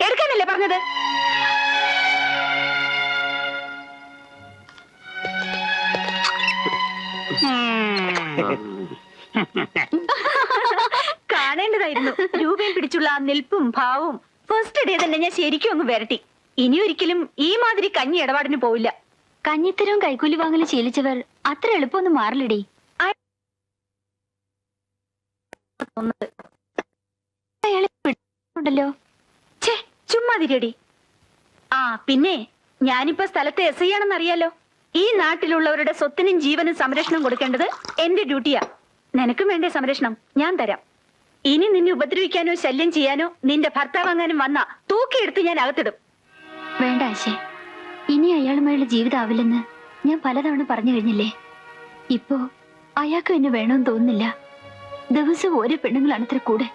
എടുക്കാനല്ലേ പറഞ്ഞത്? കാണേണ്ടതായിരുന്നു. രൂപയും പിടിച്ചുള്ള ആ നിൽപ്പും ഭാവവും ഫസ്റ്റ് ഡേ തന്നെ ഞാൻ ശരിക്കും അങ്ങ് വരട്ടി. ഇനി ഒരിക്കലും ഈ മാതിരി കഞ്ഞി ഇടപാടിന് പോവില്ല. കഞ്ഞിത്തരവും കൈക്കൂലി വാങ്ങലും ശീലിച്ചവർ അത്ര എളുപ്പമൊന്നും മാറില്ലടി. ണ്ടല്ലോ. ചുമ്മാതിരടി. ആ പിന്നെ ഞാനിപ്പോ സ്ഥലത്തെ SI ആണെന്ന് അറിയാലോ. ഈ നാട്ടിലുള്ളവരുടെ സ്വത്തിനും ജീവനും സംരക്ഷണം കൊടുക്കേണ്ടത് എന്റെ ഡ്യൂട്ടിയാ. നിനക്കും വേണ്ടേ സംരക്ഷണം? ഞാൻ തരാം. ഇനി നിന്നെ ഉപദ്രവിക്കാനോ ശല്യം ചെയ്യാനോ നിന്റെ ഭർത്താവാങ്ങാനും വന്നാ തൂക്കിയെടുത്ത് ഞാൻ അകത്തിടും. വേണ്ട ആശേ, ഇനി അയാളുമായുള്ള ജീവിതം ആവില്ലെന്ന് ഞാൻ പലതവണ പറഞ്ഞു കഴിഞ്ഞില്ലേ. ഇപ്പോ അയാൾക്ക് എന്നെ വേണമെന്ന് തോന്നുന്നില്ല. ദിവസവും ഓരോ പെണ്ണുങ്ങളാണ് ഇത്ര കൂടെ.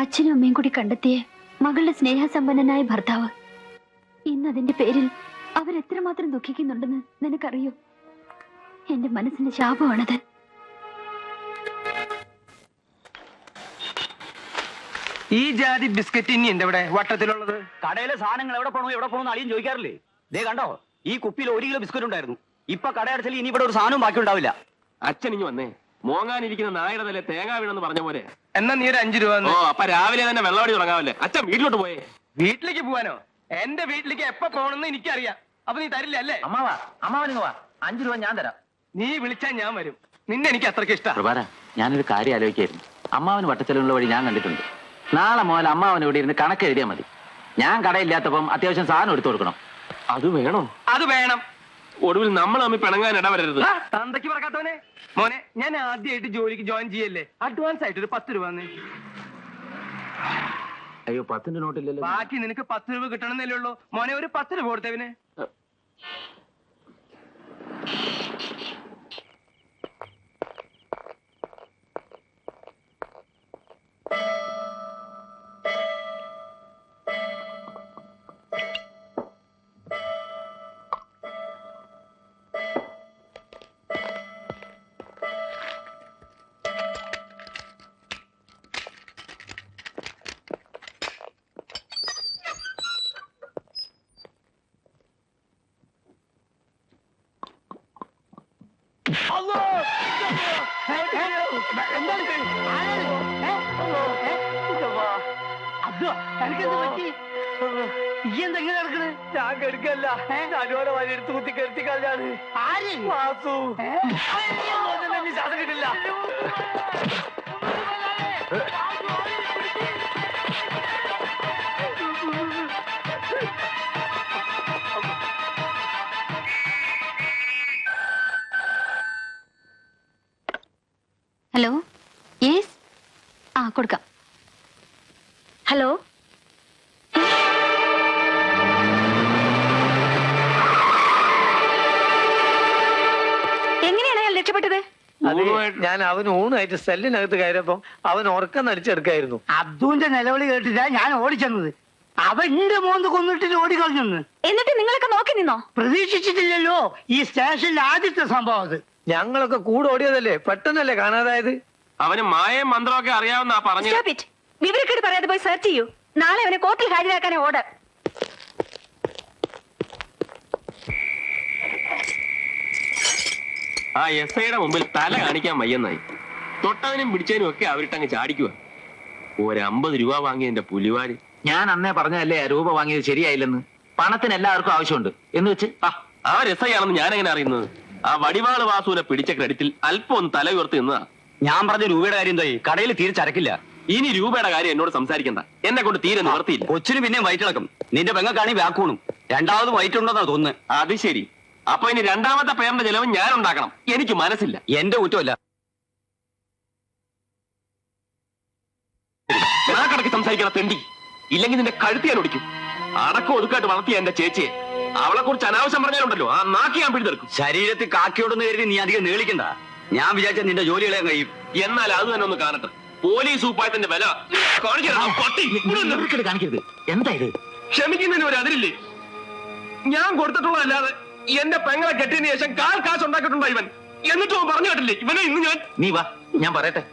അച്ഛനും അമ്മയും കൂടി കണ്ടെത്തിയ മകളുടെ സ്നേഹസമ്പന്നനായ ഭർത്താവ്. ഇന്ന് അതിന്റെ പേരിൽ അവരെത്രമാത്രം ദുഃഖിക്കുന്നുണ്ടെന്ന് നിനക്കറിയോ? എന്റെ മനസ്സിന്റെ ശാപമാണത്. ഈ ജാതി ബിസ്ക്കറ്റ് ഇനി എന്റെ ഇവിടെ വട്ടത്തിലുള്ളത്? കടയിലെ സാധനങ്ങൾ എവിടെ പോണോ അളിയും ചോദിക്കാറില്ലേ? ദേ കണ്ടോ, ഈ കുപ്പിയിൽ 1 കിലോ ബിസ്ക്കറ്റ് ഉണ്ടായിരുന്നു. ഇപ്പൊ കടയടച്ചാൽ ഇനി ഇവിടെ ഒരു സാധനവും ബാക്കി ഉണ്ടാവില്ല. അച്ഛൻ ഇനി വന്നേ, മോങ്ങാനിരിക്കുന്ന നായയുടെ തലേ തേങ്ങ വീണെന്ന് പറഞ്ഞ പോലെ. എന്നാ നീ ഒരു 5 രൂപ. ഓ, അപ്പൊ രാവിലെ തന്നെ വെള്ളമടി തുടങ്ങാവല്ലേ? അച്ഛൻ വീട്ടിലോട്ട് പോയേ. വീട്ടിലേക്ക് പോവാനോ? എന്റെ വീട്ടിലേക്ക് എപ്പോ പോണെന്ന് എനിക്കറിയാം. അപ്പൊ നീ തരില്ല അല്ലേ? അമ്മാവന് 5 രൂപ ഞാൻ തരാം. നീ വിളിച്ചാൽ ഞാൻ വരും. നിന്നെ എനിക്ക് അത്രയ്ക്ക് ഇഷ്ടം. പ്രഭാര, ഞാനൊരു കാര്യം ആലോചിക്കായിരുന്നു. അമ്മാവന് വട്ടച്ചെലവുള്ള വഴി ഞാൻ കണ്ടിട്ടുണ്ട്. നാളെ മുതൽ അമ്മാവൻ ഇവിടെ ഇരുന്ന് കണക്ക് എഴുതിയാൽ മതി. ഞാൻ കടയില്ലാത്തപ്പം അത്യാവശ്യം സാധനം എടുത്തു കൊടുക്കണം. അത് വേണോ? അത് വേണം. ഒടുവിൽ നമ്മൾ തമ്മിൽ പിണങ്ങാൻ ഇടവരരുത്. തന്തയ്ക്ക് പറക്കാത്തവനെ. മോനെ, ഞാൻ ആദ്യമായിട്ട് ജോലിക്ക് ജോയിൻ ചെയ്യല്ലേ. അഡ്വാൻസ് ആയിട്ട് ഒരു 10 രൂപ. അയ്യോ, 10 നോട്ടില്ലല്ലോ. ബാക്കി നിനക്ക് 10 രൂപ കിട്ടണമെന്നല്ലേ ഉള്ളൂ. മോനെ, ഒരു 10 രൂപ കൊടുത്തവന്. ഞാൻ കെടുക്കല്ല, ഞാനോടെ വഴി എടുത്ത് കുത്തി കെടുത്തി കളഞ്ഞാണ്. വാസു ശ്വാസം കിട്ടില്ല. ഹലോ, യെസ്, കൊടുക്കാം. ഹലോ, എങ്ങനെയാണ് അയാൾ രക്ഷപ്പെട്ടത്? ഞാൻ അവന് ഊണായിട്ട് സെല്ലിനകത്ത് കയറിയപ്പോ അവൻ ഉറക്കം നടിച്ചെടുക്കായിരുന്നു. അബ്ദുവിന്റെ നിലവിളി കേട്ടിട്ടാ ഞാൻ ഓടിച്ചെന്നത്. അവന്റെ മോന്ത് കൊന്നിട്ട് ഓടിക്കളഞ്ഞെന്ന്. എന്നിട്ട് നിങ്ങളൊക്കെ നോക്കി നിന്നോ? പ്രതീക്ഷിച്ചിട്ടില്ലല്ലോ ഈ സ്റ്റേഷനിൽ ആദ്യത്തെ സംഭവം അത്. ഞങ്ങളൊക്കെ കൂടെ ഓടിയതല്ലേ, പെട്ടെന്നല്ലേ കാണാതായത്. അവന് മായയും മന്ത്രമൊക്കെ അറിയാവുന്ന പറഞ്ഞു. വിവരക്കേട് പറയാതെ പോയി സെർച്ച് ചെയ്യൂ. നാളെ അവനെ കോർട്ടിൽ ഹാജരാക്കാനേ ഓർഡർ. ആ SIയുടെ മുമ്പിൽ തല കാണിക്കാൻ വയ്യെന്നായി. തൊട്ടവനും പിടിച്ചതിനും ഒക്കെ അവരിട്ടങ്ങ് ചാടിക്കുക. ഒരു 50 രൂപ വാങ്ങിയതിന്റെ പുലിവാല്. ഞാൻ അന്നേ പറഞ്ഞതല്ലേ രൂപ വാങ്ങിയത് ശരിയായില്ലെന്ന്. പണത്തിന് എല്ലാവർക്കും ആവശ്യമുണ്ട് എന്ന് വെച്ച് ആ SI ആണെന്ന് ഞാൻ എങ്ങനെ അറിയുന്നത്? ആ വടിവാള് വാസുവിനെ പിടിച്ച ക്രെഡിറ്റിൽ അല്പം ഒന്ന് തല ഉയർത്തി നിന്നതാ. ഞാൻ പറഞ്ഞ രൂപയുടെ കാര്യം എന്തായി? കടയിൽ തീരെ ചരക്കില്ല. ഇനി രൂപയുടെ കാര്യം എന്നോട് സംസാരിക്കണ്ട. എന്നെ കൊണ്ട് തീരെ നിവർത്തിയില്ല. കൊച്ചിന് പിന്നെ വയറ്റിളക്കും. നിന്റെ പെങ്ങക്കാണി വ്യാക്കൂണും. രണ്ടാമത് വയറ്റുണ്ടെന്നാ തോന്നുന്നത്. അത് ശരി. അപ്പൊ ഇനി രണ്ടാമത്തെ പേരിന്റെ ചെലവ് ഞാൻ ഉണ്ടാക്കണം. എനിക്ക് മനസ്സില്ല. എന്റെ കുറ്റമല്ല. കണക്ക് സംസാരിക്കണം തെണ്ടി. ഇല്ലെങ്കിൽ നിന്റെ കഴുത്തി ഞാൻ ഒടിക്കും. അടക്കം ഒതുക്കായിട്ട് വളർത്തിയ എന്റെ ചേച്ചിയെ അവളെ കുറിച്ച് അനാവശ്യം പറഞ്ഞാലുണ്ടല്ലോ, ആ നാക്കി ഞാൻ പിടിച്ചെടുക്കും. ശരീരത്തിൽ കാക്കിയോടൊന്ന് കരുതി നീ അധികം നീളിക്കണ്ട. ഞാൻ വിചാരിച്ച നിന്റെ ജോലികളെ കഴിയും. എന്നാൽ അത് തന്നെ ഒന്ന് കാണട്ടെ. പോലീസ് ഉപ്പായത്തിന്റെ വില കാണിക്കരുത്. എന്താ ഇത്? ക്ഷമിക്കുന്നതിന് ഒരു അതിരില്ലേ? ഞാൻ കൊടുത്തിട്ടുള്ളതല്ലാതെ എന്റെ പെങ്ങളെ കെട്ടിയതിന് ശേഷം കാശ് ഉണ്ടാക്കിയിട്ടുണ്ടോ ഇവൻ? എന്നിട്ടും അവൻ പറഞ്ഞു കേട്ടില്ലേ ഇവനെ ഇന്ന് ഞാൻ. നീ വാ, ഞാൻ പറയട്ടെ.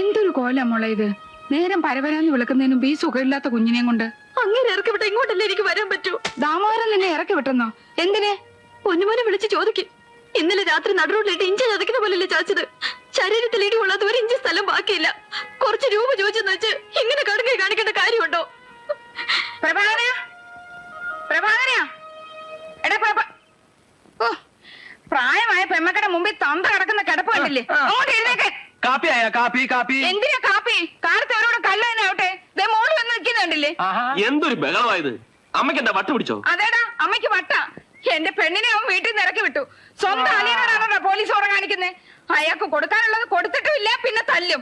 എന്തൊരു കോല മോളെ ഇത്. നേരം പരവരാന്ന് വിളിക്കുന്നതിനും ഈ സുഖമില്ലാത്ത കുഞ്ഞിനെയും കൊണ്ട്. അങ്ങനെ ഇറക്കി വിട്ട ഇങ്ങോട്ടല്ലേ എനിക്ക് വരാൻ പറ്റൂ? ദാമോദരൻ നിന്നെ ഇറക്കി വിട്ടെന്നോ? എന്തിനെ? പൊന്നുമോനെ വിളിച്ച് ചോദിക്കും. ഇന്നലെ രാത്രി നടുറോഡിലിട്ട് ഇഞ്ചി ചതക്കുന്ന പോലല്ലേ ചാച്ചത്. ശരീരത്തിൽ ഇടി കൊള്ളാത്ത 1 ഇഞ്ച് സ്ഥലം ബാക്കിയില്ല. കുറച്ച് രൂപ ചോദിച്ചെന്ന് വെച്ച് ഇങ്ങനെ കടുകை കാണിക്കേണ്ട കാര്യമുണ്ടോ? പ്രഭാകര, പാടില്ലേ? അങ്ങോട്ട് എഴുന്നേക്കാൻ. കാപ്പി ആയാ? കാപ്പി കാപ്പി എന്തിനാ കാപ്പി? കാലത്ത് അവരോട് കള്ളനാവട്ടെ. മോള് വന്ന് നിൽക്കുന്നുണ്ടല്ലേ? എന്തൊരു ബഹളമായത്? അമ്മയ്ക്ക് എന്താ വട്ട് പിടിച്ചോ? അതേടാ, അമ്മയ്ക്ക് വട്ട. എന്റെ പെണ്ണിനെ അവൻ വീട്ടിൽ നിന്ന് ഇറക്കി വിട്ടു. സ്വന്തം അനിയനോടാണോ പോലീസ് ഓറ കാണിക്കുന്നത്? അയാൾക്ക് കൊടുക്കാനുള്ളത് കൊടുത്തിട്ടുമില്ല, പിന്നെ തല്ലും.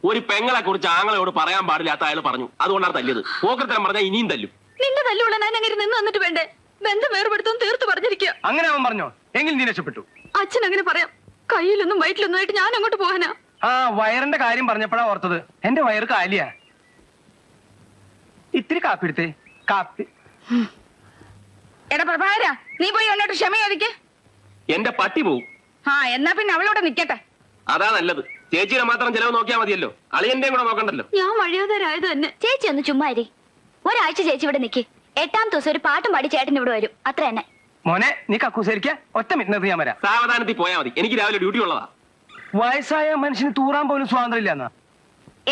ഒരു പെങ്ങളെ കുറിച്ച് ആങ്ങളോട് പറയാൻ പാടില്ലാത്ത അയാൾ പറഞ്ഞു, അതുകൊണ്ടാണ് തല്ലിയത്. പോക്കർത്തരം പറഞ്ഞാൽ ഇനിയും തല്ലും. നിന്റെ തല്ലുള്ള ഞാൻ അങ്ങനെ നിന്ന് വന്നിട്ട് വേണ്ടേ? ബന്ധം വേർപെടുത്തും തീർത്തു പറഞ്ഞിരിക്കുക. അങ്ങനെ അവൻ പറഞ്ഞോ? എങ്കിൽ നീ രക്ഷപ്പെട്ടു. അച്ഛൻ അങ്ങനെ പറയാം. കയ്യിലൊന്നും വയറ്റിലൊന്നും ആയിട്ട് ഞാൻ അങ്ങോട്ട് പോകാനാ. ആ വയറിന്റെ കാര്യം പറഞ്ഞപ്പോഴാ ഓർത്തത്. എന്റെ വയറ് കാലിയാ. ഇത്തിരി കാപ്പി എടുത്തേ. കാപ്പി. എടാ പ്രഭാകര, നീ പോയി എന്നോട്ട് ക്ഷമ ചോദിക്ക്. എന്റെ പട്ടി പോവും. എന്നാ പിന്നെ അവളോടെ നിക്കട്ടെ. അതാ നല്ലത്. ചേച്ചിയുടെ മാത്രം ചെലവ് നോക്കിയാൽ മതിയല്ലോ, അളിയന്റെയും കൂടെ നോക്കണ്ടല്ലോ. ഞാൻ വഴിയാതാരായത് തന്നെ. ചേച്ചി ഒന്ന് ചുമ്മാ ഇരി. ഒരാഴ്ച ചേച്ചി ഇവിടെ നിൽക്കി. 8ാം ദിവസം ഒരു പാട്ടും പാടി ചേട്ടൻ ഇവിടെ വരും. അത്ര തന്നെ. മോനെ, നീ കക്കൂസരിക്ക. ഒറ്റ മിനിറ്റ് ഞാൻ വരാം. സാവധാനത്തിൽ പോയാൽ മതി. എനിക്ക് രാവിലെ ഡ്യൂട്ടി ഉള്ളതാ. വയസ്സായ മനുഷ്യന് തൂറാൻ പോലും സ്വാതന്ത്ര്യം ഇല്ലെന്നാ.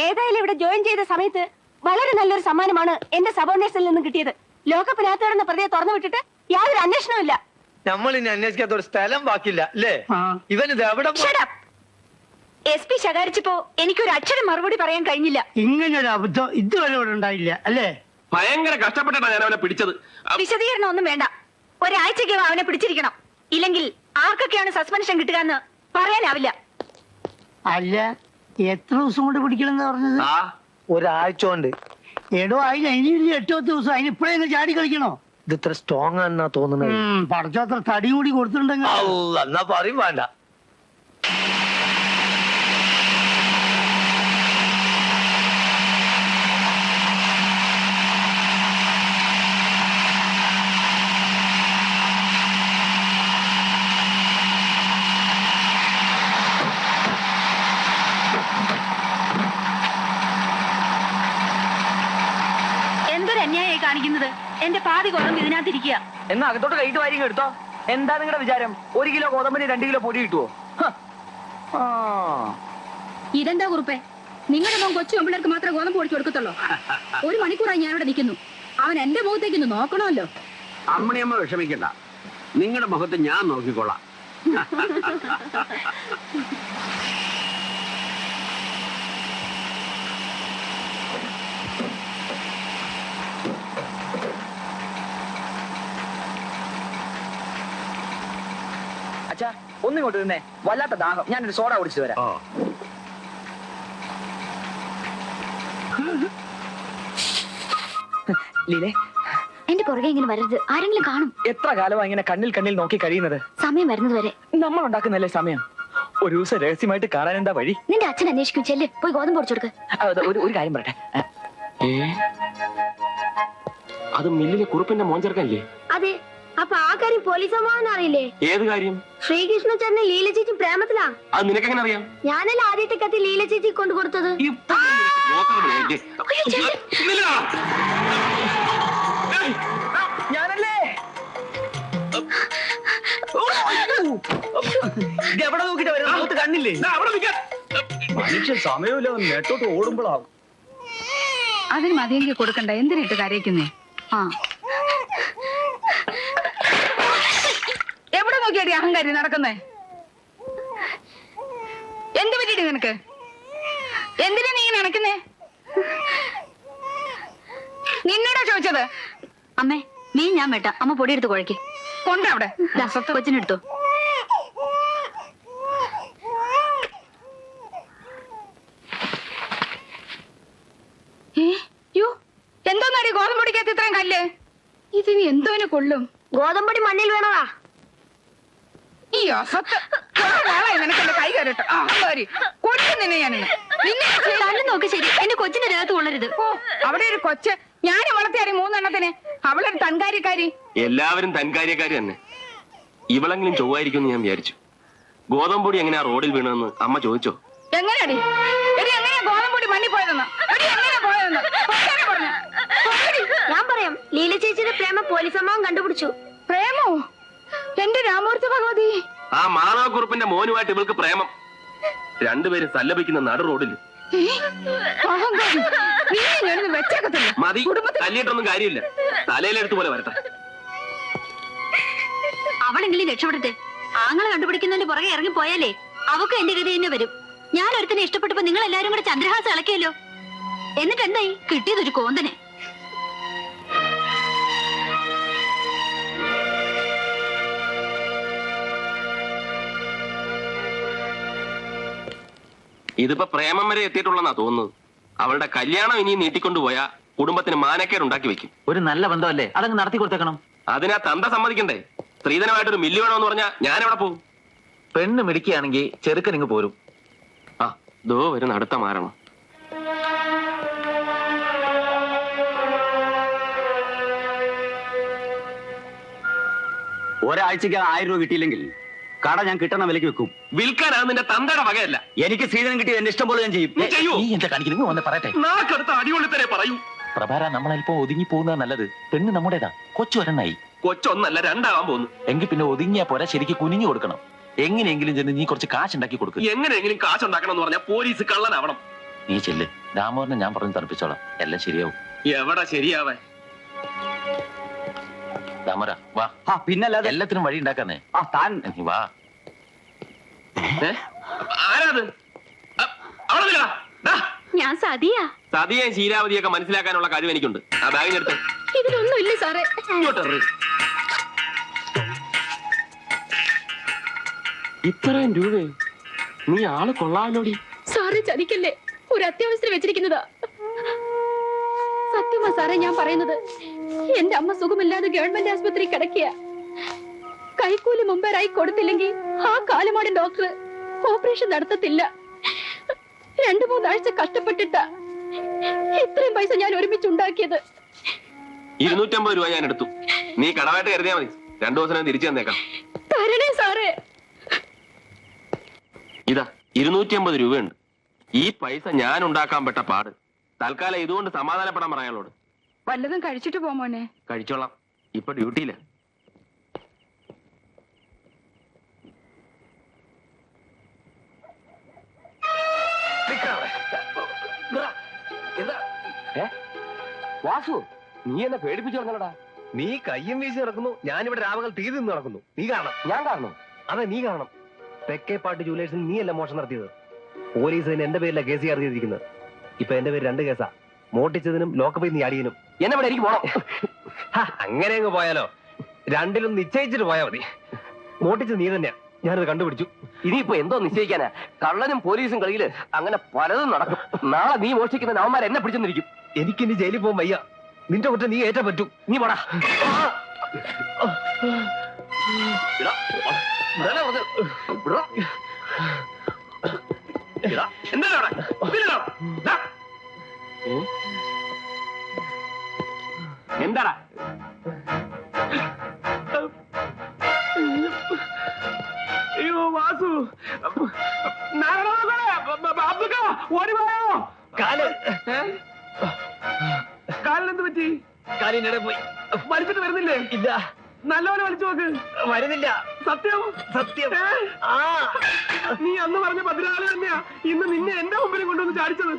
ഏതായാലും ഇവിടെ ജോയിൻ ചെയ്ത സമയത്ത് വളരെ നല്ലൊരു സമ്മാനമാണ് എന്റെ സബോർഡിനേറ്റ്സിൽ നിന്നും കിട്ടിയത്. ലോകപ്പിനകത്ത് കിടന്ന പ്രതിയെ തുറന്നു വിട്ടിട്ട് യാതൊരു അന്വേഷണവും ഇല്ല. നമ്മൾ ഇനി അന്വേഷിക്കാത്ത ഒരു സ്ഥലം ബാക്കില്ല അല്ലേ? ഇവനിത് എവിടെ SP ശകാരിച്ചപ്പോ എനിക്കൊരു അക്ഷരം മറുപടി പറയാൻ കഴിഞ്ഞില്ല. ഇങ്ങനൊരു അബദ്ധം ഇതുവരെ ഇവിടെ ഉണ്ടായില്ല അല്ലേ? ഭയങ്കര കഷ്ടപ്പെട്ടാണ് ഞാൻ അവനെ പിടിച്ചത്. വിശദീകരണം ഒന്നും വേണ്ട. ഒരാഴ്ചയ്ക്ക് അവനെ പിടിച്ചിരിക്കണം. ഇല്ലെങ്കിൽ ആർക്കൊക്കെയാണ് സസ്പെൻഷൻ കിട്ടുക എന്ന് പറയാനാവില്ല. അല്ല, എത്ര ദിവസം കൊണ്ട് പിടിക്കണമെന്ന് പറഞ്ഞത്? ഒരാഴ്ച കൊണ്ട്. എടോ, അതിന് ഇനി 8 ദിവസം. അതിനിപ്പോഴേ ചാടി കളിക്കണോ? ഇത് ഇത്ര സ്ട്രോങ് ആണെന്നാ തോന്നുന്നത്. പടച്ചോത്ര തടി കൂടി കൊടുത്തിട്ടുണ്ടെങ്കിൽ എന്നാ പറയും വേണ്ട. എന്തൊരു അന്യായമായി കാണിക്കുന്നത്. എന്റെ പാതി ഗോതമ്പ് ഇതിനകത്തിരിക്കുക. എന്നാ അകത്തോട്ട് കൈയിട്ട് വാരി എടുത്തോ. എന്താ നിങ്ങളുടെ വിചാരം? 1 കിലോ ഗോതമ്പിന് 2 കിലോ പൊടി കിട്ടുവോ? ഇതെന്താ കുറുപ്പേ? നിങ്ങളുടെ മോൻ കൊച്ചു പെമ്പിള്ളേർക്ക് മാത്രമേ ഗോതമ്പ് പൊടിച്ചു കൊടുക്കത്തുള്ളൂ. 1 മണിക്കൂറായി ഞാൻ ഇവിടെ നിൽക്കുന്നു. അവൻ എന്റെ മുഖത്തേക്ക് ഒന്ന് നോക്കണമല്ലോ. അമ്മണിയമ്മ വിഷമിക്കണ്ട, നിങ്ങളുടെ മുഖത്ത് ഞാൻ നോക്കിക്കൊള്ളാം. അച്ഛാ, ഒന്നിങ്ങോട്ട് നിന്നേ. വല്ലാത്ത ദാഹം. ഞാനൊരു സോഡ കുടിച്ചിട്ട് വരാം. ലീലേ, എന്റെ പുറകെ ഇങ്ങനെ വരരുത്. ആരെങ്കിലും കാണും. എത്ര കാലമാണ് ഇങ്ങനെ കണ്ണിൽ നോക്കി കഴിയുന്നത്? സമയം വരുന്നത് വരെ. നമ്മൾ ഉണ്ടാക്കുന്നല്ലേ സമയം. ഒരു ദിവസം രഹസ്യമായിട്ട് കാണാൻ എന്താ വഴി? നിന്റെ അച്ഛൻ അന്വേഷിക്കും. ചെല്ല്, പോയി ഗോതമ്പ് പൊടിച്ചു കൊടുക്ക്. ഒരു കാര്യം പറയട്ടെ. അത് മില്ലിലെ കുറുപ്പിന്റെ മോൻ ചേർക്കല്ലേ? അതെ. അപ്പൊ ആ കാര്യം പോലീസ് അമ്മാവൻ അറിയില്ലേ? ഏത് കാര്യം? ശ്രീകൃഷ്ണ ചേട്ടന് ലീല ചേച്ചി പ്രേമത്തിലാ. അത് നിനക്കെങ്ങനെ അറിയാം? ഞാനല്ല ആദ്യത്തെ കത്തി ലീല ചേച്ചി കൊണ്ടു കൊടുത്തത്. ഞാനല്ലേ? എവിടെ നോക്കിട്ട് വരുന്നത്? കണ്ണില്ലേ? മനുഷ്യൻ സമയമില്ല, നെട്ടോട്ട് ഓടുമ്പോഴാവും. അതിന് മതിയെങ്കിൽ കൊടുക്കണ്ട. എന്തിനിട്ട് കരയിക്കുന്നേ? എവിടെ നോക്കിയാടി അഹങ്കാരി നടക്കുന്നേ? എന്ത് പറ്റിയിട്ട് നിനക്ക്? എന്തിനാ നീ നടക്കുന്നേ? നിന്നോടാ ചോദിച്ചത്. അമ്മേ, മീൻ ഞാൻ വേട്ട. അമ്മ പൊടിയെടുത്ത് കുഴക്കി കൊണ്ടവിടെ കൊച്ചിനെടുത്തു. എന്തോന്നടി ഗോതമ്പൊടിക്കകത്ത് ഇത്രയും കല്ല്? ഇതിന് എന്തോന് കൊള്ളും? ഗോതമ്പൊടി മണ്ണിൽ വേണതാ. ഈ അസത്ത് നിനക്കെന്റെ കൈ കയറട്ടെ. കൊല്ലുന്നിന്നെ ഞാനിന്ന്. തന്നെ നോക്ക്. ശരി, എന്റെ കൊച്ചിന്റെ ദേഹത്ത് കൊള്ളരുത്. അവിടെ ഒരു കൊച്ച് ഞാൻ വളർത്തിയാറി 3 എണ്ണത്തിന്. അവളൊരു തൻകാര്യക്കാരി. എല്ലാവരും തൻകാര്യക്കാരി തന്നെ. ഇവളെങ്കിലും ചൊവ്വായിരിക്കും ഞാൻ വിചാരിച്ചു. ഗോതമ്പൊടി എങ്ങനെയാ റോഡിൽ വീണെന്ന് അമ്മ ചോദിച്ചോ? എങ്ങനെയാടി? എങ്ങനെയാ ഗോതമ്പൊടി മണ്ണി പോയതെന്ന്? എങ്ങനെയാ പോയതെന്ന് ഞാൻ പറയാം. ലീല ചേച്ചിയുടെ പ്രേമ പോലീസ് അമ്മാവൻ കണ്ടുപിടിച്ചു. പ്രേമോ? എന്റെ രാമൂർത്തി ഭഗവതി. ആ മാധവക്കുറുപ്പിന്റെ മോനുമായിട്ട് ഇവൾക്ക് പ്രേമം. രണ്ടുപേരും സല്ലപിക്കുന്ന നടു റോഡിൽ. മതി, തല്ലിയിട്ടൊന്നും കാര്യമില്ല. തലയിലെടുത്ത് പോലെ വരട്ടെ. അവളെങ്കിലും രക്ഷപ്പെടട്ടെ. ആങ്ങളെ കണ്ടുപിടിക്കുന്നതിന്റെ പുറകെ ഇറങ്ങി പോയാലേ അവക്കും എന്റെ ഗതി തന്നെ വരും. ഞാൻ ഒരുത്തിനെ ഇഷ്ടപ്പെട്ടപ്പോ നിങ്ങൾ എല്ലാരും കൂടെ ചന്ദ്രഹാസം ഇളക്കിയല്ലോ. എന്നിട്ട് എന്തായി? കിട്ടിയതൊരു കോന്തനെ. ഇതിപ്പോ പ്രേമം വരെ എത്തിയിട്ടുള്ളതാ തോന്നുന്നത്. അവളുടെ കല്യാണം ഇനി നീട്ടിക്കൊണ്ടുപോയാ കുടുംബത്തിന് മാനക്കേട് ഉണ്ടാക്കി വെക്കും. ഒരു നല്ല ബന്ധമല്ലേ, അതങ്ങ് നടത്തി കൊടുത്തേക്കണം. അതിനാ തന്ത സമ്മതിക്കണ്ടേ? സ്ത്രീധനമായിട്ടൊരു മില്ല് വേണമെന്ന് പറഞ്ഞാ ഞാൻ എവിടെ പോകും? പെണ്ണ് മിടിക്കുകയാണെങ്കിൽ ചെറുക്കനിങ്ങ് പോരും. ആ ദോ വരുന്ന അടുത്ത മാരണം. ഒരാഴ്ചക്ക് 1000 രൂപ കിട്ടിയില്ലെങ്കിൽ കട ഞാൻ കിട്ടണ വിലക്ക് വെക്കും. വിൽക്കാനാ നിന്റെ തന്തയുടെ വകയല്ല. എനിക്ക് സ്ത്രീധനം കിട്ടിയത് എന്റെ ഇഷ്ടം പോലെ ഞാൻ ചെയ്യും. നീ ചെയ്യൂ. നീ എന്താ കാണിക്കുന്നു? വന്ന് പറയട്ടെ. നാക്കടുത്ത അടികൊള്ളി തന്നെ പറയൂ. പ്രഭാര, നമ്മളൽപ്പം ഒതുങ്ങി പോകുന്നത് നല്ലത്. പെണ്ണ് നമ്മുടേതാ. കൊച്ചു ഒരെണ്ണായി. കൊച്ചൊന്നല്ല, രണ്ടാവാൻ പോകുന്നു. എങ്കിൽ പിന്നെ ഒതുങ്ങിയാ പോരാ, ശരിക്ക് കുനിഞ്ഞു കൊടുക്കണം. എങ്ങനെയെങ്കിലും ചെന്ന് നീ കുറച്ച് കാശുണ്ടാക്കി കൊടുക്കും. എങ്ങനെയെങ്കിലും കാശുണ്ടാക്കണം എന്ന് പറഞ്ഞാൽ പോലീസ് കള്ളനാവണം. നീ ചെല്ല്. ദാമോദരനെ ഞാൻ പറഞ്ഞു തറപ്പിച്ചോളാം, എല്ലാം ശരിയാവും. എവിടെ ശരിയാവേ? ദാമോദര വാ. പിന്നല്ലാതെ എല്ലാത്തിനും വഴി ഉണ്ടാക്കാന്നേ. താൻ നീ വാ. ആരാത്? അവിടെ ഞാൻ സതിയാ. സതിയെ ശീലാവതിയൊക്കെ മനസ്സിലാക്കാനുള്ള കഴിവ് എനിക്കുണ്ട്. ആ ബാഗിനെടുത്ത് ഇതിലൊന്നും ഇല്ല സാറേ. ഇങ്ങോട്ടെറി. ഇത്രയും രൂപ? നീ ആള് കൊള്ളാമല്ലോടി. സാറേ ചതിക്കല്ലേ, ഒരു അത്യാവശ്യത്തിന് വെച്ചിരിക്കുന്നതാ. സത്യമാ സാറേ ഞാൻ പറയുന്നത്. എന്റെ അമ്മ സുഖമില്ലാതെ ഗവൺമെന്റ് ആശുപത്രി കിടക്കിയ. കൈക്കൂലി മുമ്പേരായി കൊടുത്തില്ലെങ്കിൽ ആ കാലമാടൻ ഡോക്ടർ ഓപ്പറേഷൻ നടത്തത്തില്ല. 2-3 ആഴ്ച കഷ്ടപ്പെട്ടിട്ടാ ഇത്രയും പൈസ ഞാൻ ഒരുമിച്ചുണ്ടാക്കിയത്. 250 രൂപ ഞാൻ എടുത്തു. നീ കടമായിട്ട് കരുതിയാ മതി. 2 ദിവസം തിരിച്ചു തന്നേക്കാം. തരണേ സാറേ. ഇതാ 250 രൂപയുണ്ട്. ഈ പൈസ ഞാൻ ഉണ്ടാക്കാൻ പെട്ട പാട്. തൽക്കാലം ഇതുകൊണ്ട് സമാധാനപ്പെടാൻ പറയാളോട്. വല്ലതും കഴിച്ചിട്ട് പോ മോനെ. കഴിച്ചോളാം, ഇപ്പൊ ഡ്യൂട്ടിയില്ല. വാസു, നീ എന്നെ പേടിപ്പിച്ചു പറഞ്ഞടാ. നീ കയ്യും വീശി നടക്കുന്നു, ഞാനിവിടെ രാവുകൾ തീ നിന്ന് നടക്കുന്നു. നീ കാണണം. ഞാൻ കാണണം. അതെ, നീ കാണണം. തെക്കേപ്പാട്ട് ജൂലേഴ്സിൽ നീയല്ല മോഷണം നടത്തിയത്. പോലീസ് തന്നെ എന്റെ പേരില കേസ് ചാർജ് ചെയ്തിരിക്കുന്നത്. ഇപ്പൊ എന്റെ പേര് 2 കേസാ. മോട്ടിച്ചതിനും ലോക്കപ്പിൽ നീ അടിയനും. എന്നെ ഇവിടെ എനിക്ക് പോണം. അങ്ങനെ അങ്ങ് പോയാലോ? 2ലും നിശ്ചയിച്ചിട്ട് പോയാ മതി. മോട്ടിച്ചത് നീ തന്നെയാ, ഞാനത് കണ്ടുപിടിച്ചു. ഇനിയിപ്പോ എന്തോ നിശ്ചയിക്കാനാ? കള്ളനും പോലീസും കളിയില് അങ്ങനെ പലതും നടക്കും. നാളെ നീ മോഷ്ടിക്കുന്ന നവന്മാർ എന്നെ പിടിച്ചെന്നിരിക്കും. എനിക്കിനി ജയിലിൽ പോകാൻ വയ്യ. നിന്റെ കുറ്റം നീ ഏറ്റ പറ്റൂ. നീ പോടാ. എന്താടാ? അയ്യോ വാസു, ഓടിപ്പോയോ? കാലിനെന്ത് പറ്റി? കാലിനിടെ പോയി. വലിച്ചിട്ട് വരുന്നില്ലേ? ഇല്ല. നല്ലപോലെ വലിച്ചു നോക്ക്. വരുന്നില്ല. സത്യം? സത്യം. നീ അന്ന് പറഞ്ഞ 14 തന്നെയാ ഇന്ന് നിന്നെ എന്റെ മുമ്പിൽ കൊണ്ടുവന്ന് ചാടിച്ചത്.